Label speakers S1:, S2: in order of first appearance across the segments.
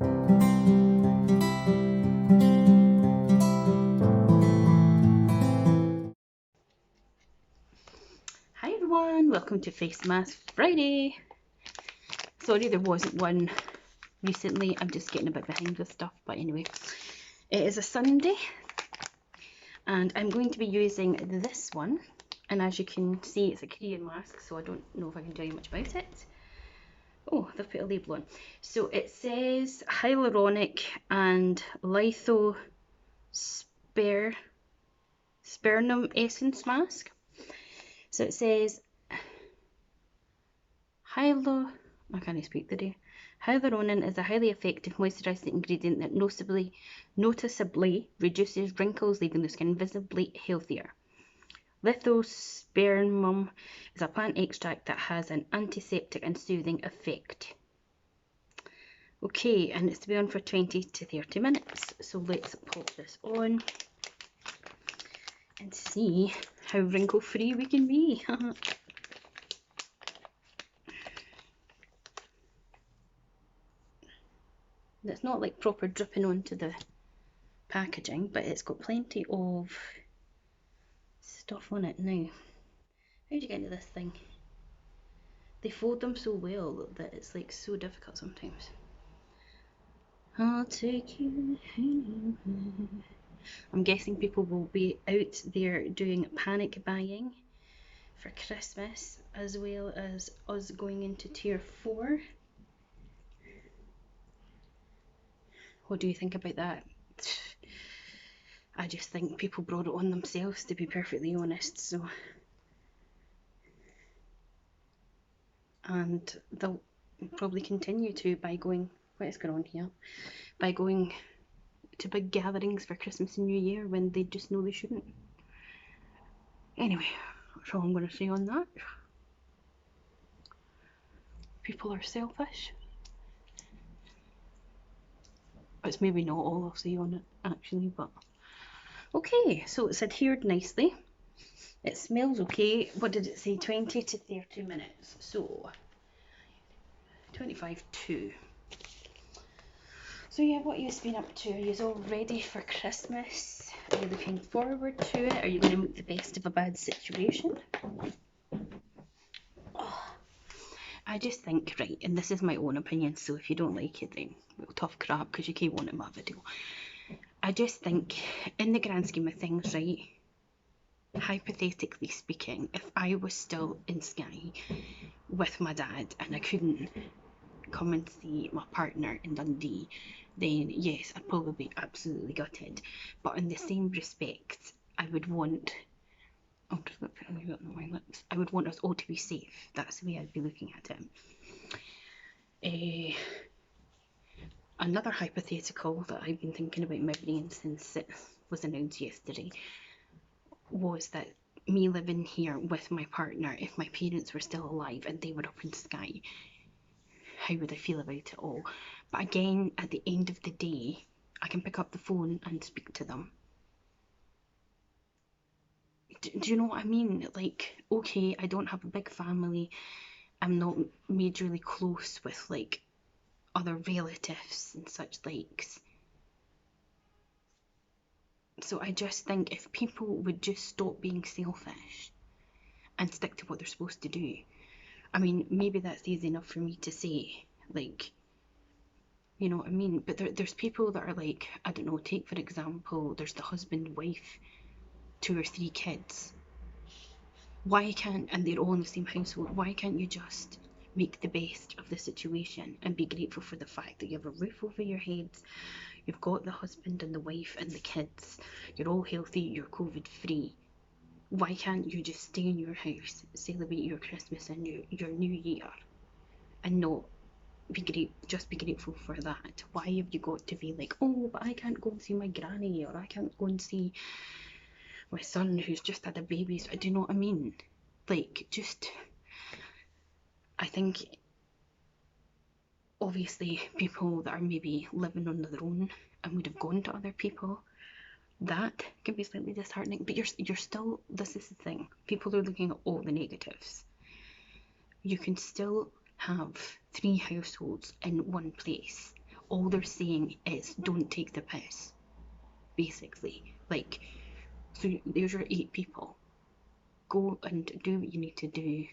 S1: Hi everyone, welcome to Face Mask Friday. Sorry there wasn't one recently, I'm just getting a bit behind with stuff, but anyway. It is a Sunday and I'm going to be using this one, and as you can see it's a Korean mask, so I don't know if I can tell you much about it. Oh, they've put a label on. So it says hyaluronic and lithosphaernum essence mask. So it says I can't speak today. Hyaluronan is a highly effective moisturising ingredient that noticeably reduces wrinkles, leaving the skin visibly healthier. Lithospermum is a plant extract that has an antiseptic and soothing effect. Okay, and it's to be on for 20 to 30 minutes. So let's pop this on and see how wrinkle free we can be. It's not like proper dripping onto the packaging, but it's got plenty of stuff on it now. How do you get into this thing? They fold them so well that it's like so difficult sometimes. I'll take you anywhere. I'm guessing people will be out there doing panic buying for Christmas, as well as us going into tier 4. What do you think about that? I just think people brought it on themselves, to be perfectly honest. So, and they'll probably continue to by going, what is going on here, by going to big gatherings for Christmas and New Year when they just know they shouldn't. Anyway, that's all I'm going to say on that. People are selfish. It's maybe not all I'll say on it actually, but okay. So it's adhered nicely. It smells okay. What did it say? 20 to 30 minutes. So 25 2. So yeah, what you've been up to? Are you all ready for Christmas? Are you looking forward to it? Are you going to make the best of a bad situation? Oh, I just think, right, and this is my own opinion, so if you don't like it, then well, tough crap, because you keep wanting my video. I just think, in the grand scheme of things, right, hypothetically speaking, if I was still in Skye with my dad and I couldn't come and see my partner in Dundee, then yes, I'd probably be absolutely gutted. But in the same respect, I would want, oh, just put a wee bit on my lips. I would want us all to be safe. That's the way I'd be looking at it. Another hypothetical that I've been thinking about in my brain since it was announced yesterday was that me living here with my partner, if my parents were still alive and they were up in Skye, how would I feel about it all? But again, at the end of the day, I can pick up the phone and speak to them. Do you know what I mean? Like, okay, I don't have a big family. I'm not majorly close with like other relatives and such likes. So I just think if people would just stop being selfish and stick to what they're supposed to do. I mean, maybe that's easy enough for me to say, like, you know what I mean? But there's people that are like, I don't know, take for example, there's the husband, wife, 2 or 3 kids. Why can't, and they're all in the same household, why can't you just make the best of the situation and be grateful for the fact that you have a roof over your heads, you've got the husband and the wife and the kids, you're all healthy, you're COVID free. Why can't you just stay in your house, celebrate your Christmas and your New Year, and not just be grateful for that? Why have you got to be like, oh, but I can't go and see my granny, or I can't go and see my son who's just had a baby? So, do you know what I mean? Like, just, I think obviously people that are maybe living on their own and would have gone to other people, that can be slightly disheartening. But you're still, this is the thing, people are looking at all the negatives. You can still have 3 households in one place. all they're saying is don't take the piss, basically. Like, so there's your 8 people. Go and do what you need to do.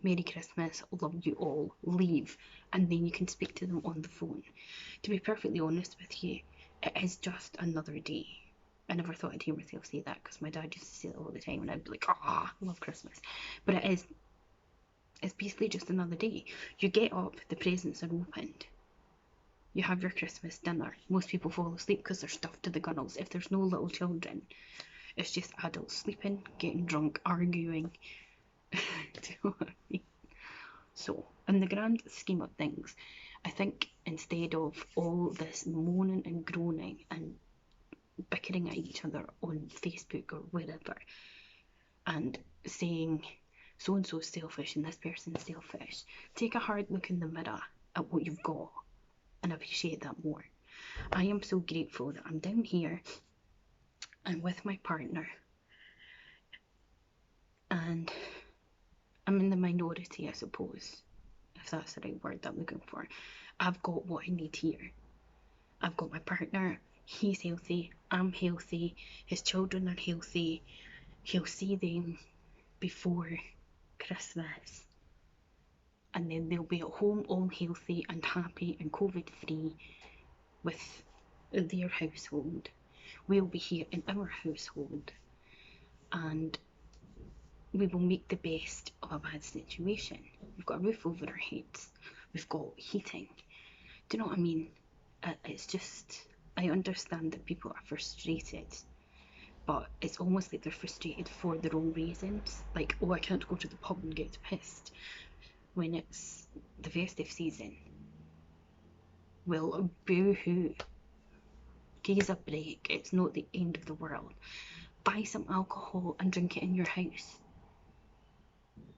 S1: Merry Christmas, love you all, leave, and then you can speak to them on the phone. To be perfectly honest with you, it is just another day. I never thought I'd hear myself say that because my dad used to say it all the time and I'd be like, I love Christmas. But it's basically just another day. You get up, the presents are opened. You have your Christmas dinner. Most people fall asleep because they're stuffed to the gunnels. If there's no little children, it's just adults sleeping, getting drunk, arguing. Do you know what I mean? So, in the grand scheme of things, I think instead of all this moaning and groaning and bickering at each other on Facebook or wherever, and saying so and so's selfish and this person's selfish, take a hard look in the mirror at what you've got and appreciate that more. I am so grateful that I'm down here and with my partner, and I'm in the minority, I suppose, if that's the right word that I'm looking for. I've got what I need here. I've got my partner, he's healthy, I'm healthy, his children are healthy, he'll see them before Christmas, and then they'll be at home all healthy and happy and COVID free with their household. We'll be here in our household, and we will make the best of a bad situation. We've got a roof over our heads, we've got heating. Do you know what I mean? It's just, I understand that people are frustrated, but it's almost like they're frustrated for the wrong reasons. Like, oh, I can't go to the pub and get pissed when it's the festive season. Well, boo-hoo. Give us a break. It's not the end of the world. Buy some alcohol and drink it in your house.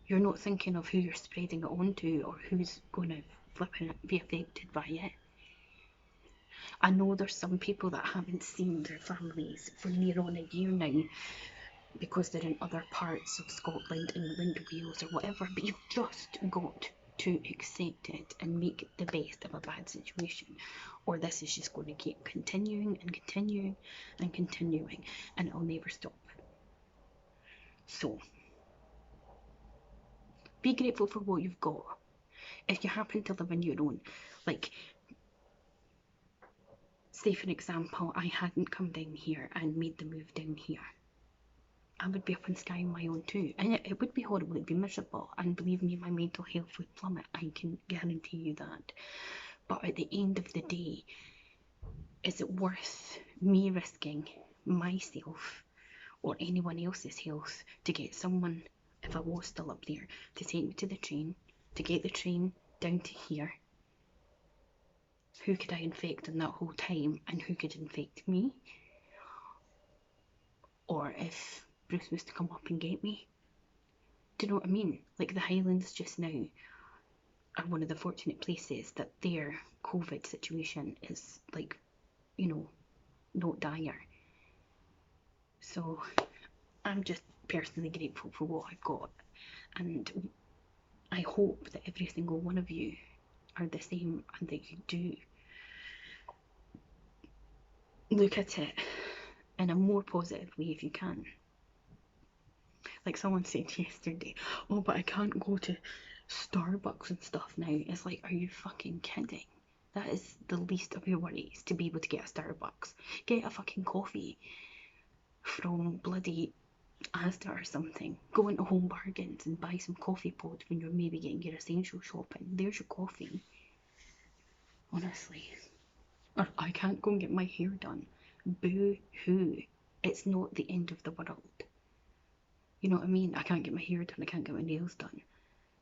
S1: You're not thinking of who you're spreading it onto or who's going to be affected by it. I know there's some people that haven't seen their families for near on a year now because they're in other parts of Scotland, England, Wales or whatever, but you've just got to accept it and make the best of a bad situation, or this is just going to keep continuing and continuing and continuing, and it'll never stop. So be grateful for what you've got. If you happen to live on your own, like, say for example, I hadn't come down here and made the move down here, I would be up in Skye on my own too, and it would be horrible, it'd be miserable, and believe me, my mental health would plummet, I can guarantee you that. But at the end of the day, is it worth me risking myself or anyone else's health to get someone, if I was still up there, to take me to the train, to get the train down to here? Who could I infect in that whole time, and who could infect me? Or if Bruce was to come up and get me. Do you know what I mean? Like, the Highlands just now are one of the fortunate places that their COVID situation is, like, you know, not dire. So I'm just personally grateful for what I've got, and I hope that every single one of you are the same, and that you do look at it in a more positive way if you can. Like someone said yesterday, oh, but I can't go to Starbucks and stuff now. It's like, are you fucking kidding? That is the least of your worries, to be able to get a Starbucks. Get a fucking coffee from bloody Asda or something. Go into Home Bargains and buy some coffee pods when you're maybe getting your essential shopping. There's your coffee. Honestly. Or I can't go and get my hair done. Boo-hoo. It's not the end of the world. You know what I mean? I can't get my hair done, I can't get my nails done.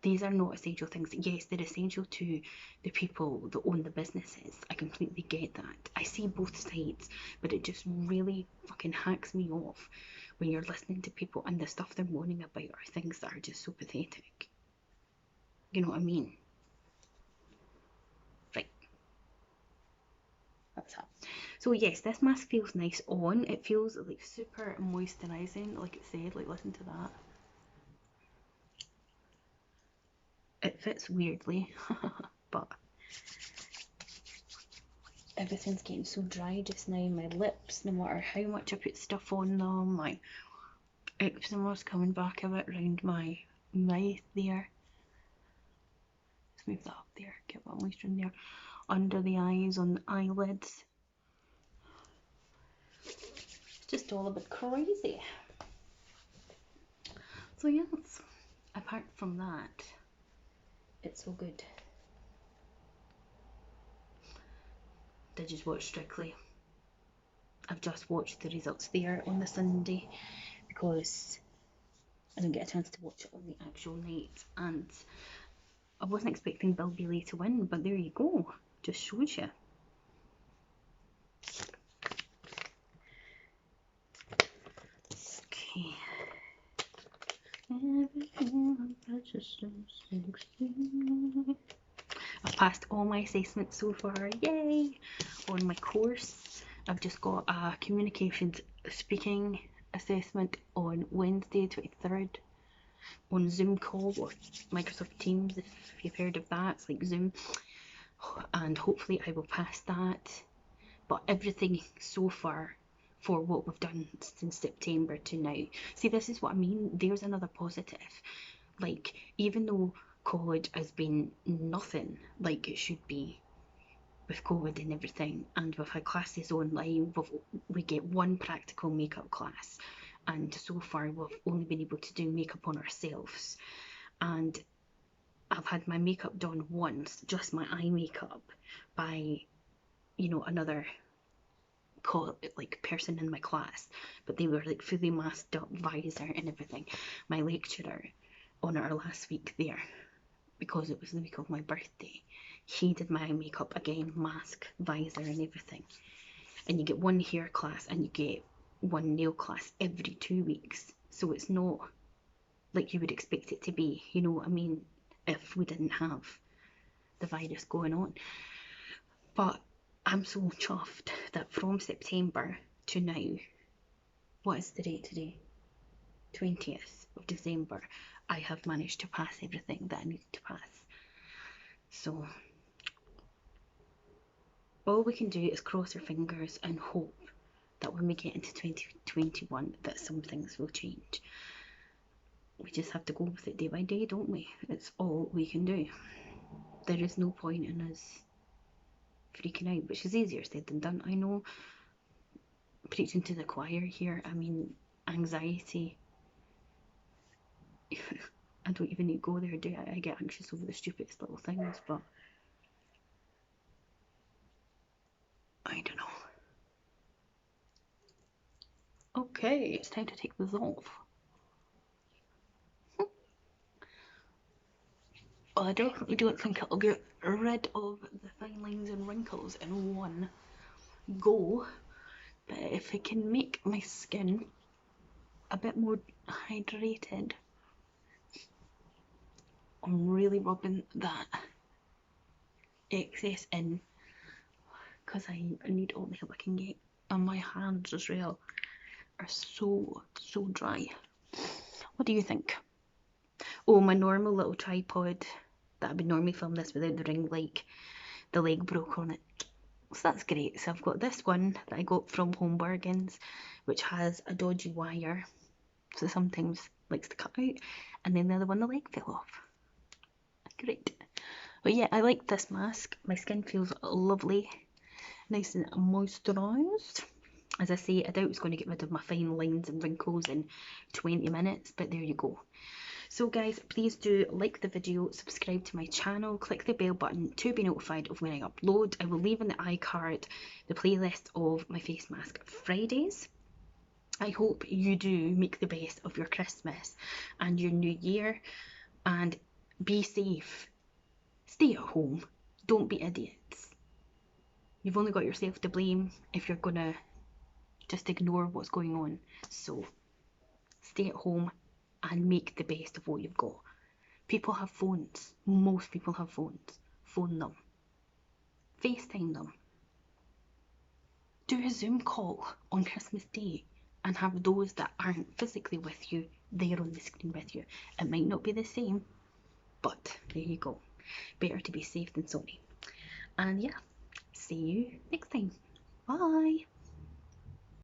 S1: These are not essential things. Yes, they're essential to the people that own the businesses. I completely get that. I see both sides, but it just really fucking hacks me off when you're listening to people and the stuff they're moaning about are things that are just so pathetic. You know what I mean? Right. That's that. So yes, this mask feels nice on. It feels like super moisturising, like it said, like listen to that. It fits weirdly, but Everything's getting so dry just now. My lips, no matter how much I put stuff on them, my eczema's coming back a bit round my mouth there. Let's move that up there, get a bit moisture in there. Under the eyes, on the eyelids. It's just all a bit crazy. So yes, apart from that, it's all good. Did you watch Strictly? I've just watched the results there on the Sunday because I didn't get a chance to watch it on the actual night, and I wasn't expecting Bill Bailey to win, but there you go, just shows you. Okay. I've passed all my assessments so far, yay! On my course, I've just got a communications speaking assessment on Wednesday 23rd on Zoom call or Microsoft Teams, if you've heard of that. It's like Zoom, and hopefully I will pass that. But everything so far for what we've done since September to now, see, this is what I mean, there's another positive. Like, even though college has been nothing like it should be with COVID and everything, and we've had classes online, we get one practical makeup class, and so far we've only been able to do makeup on ourselves, and I've had my makeup done once, just my eye makeup, by, you know, another like person in my class, but they were like fully masked up, visor and everything. My lecturer on our last week there, because it was the week of my birthday, he did my makeup again, mask, visor and everything. And you get one hair class and you get one nail class every 2 weeks, so it's not like you would expect it to be, you know what I mean, if we didn't have the virus going on. But I'm so chuffed that from September to now, what is the date today? 20th of December, I have managed to pass everything that I needed to pass. So all we can do is cross our fingers and hope that when we get into 2021 that some things will change. We just have to go with it day by day, don't we? It's all we can do. There is no point in us freaking out, which is easier said than done. I know, preaching to the choir here, I mean, anxiety. I don't even need to go there, do I? I get anxious over the stupidest little things, but I don't know. Okay, it's time to take this off. Well, I definitely don't think it'll get rid of the fine lines and wrinkles in one go, but if it can make my skin a bit more hydrated, I'm really rubbing that excess in because I need all the help I can get, and my hands as well are so dry. What do you think? Oh, my normal little tripod that I would normally film this without the ring light, the leg broke on it. So that's great. So I've got this one that I got from Home Bargains, which has a dodgy wire, so sometimes likes to cut out, and then the other one, the leg fell off. Great. But yeah, I like this mask. My skin feels lovely, nice and moisturised. As I say, I doubt it's going to get rid of my fine lines and wrinkles in 20 minutes, but there you go. So guys, please do like the video, subscribe to my channel, click the bell button to be notified of when I upload. I will leave in the iCard the playlist of my face mask Fridays. I hope you do make the best of your Christmas and your New Year, and be safe. Stay at home. Don't be idiots. You've only got yourself to blame if you're gonna just ignore what's going on. So stay at home and make the best of what you've got. People have phones. Most people have phones. Phone them. FaceTime them. Do a Zoom call on Christmas Day and have those that aren't physically with you there on the screen with you. It might not be the same, but there you go. Better to be safe than sorry. And yeah, see you next time. Bye.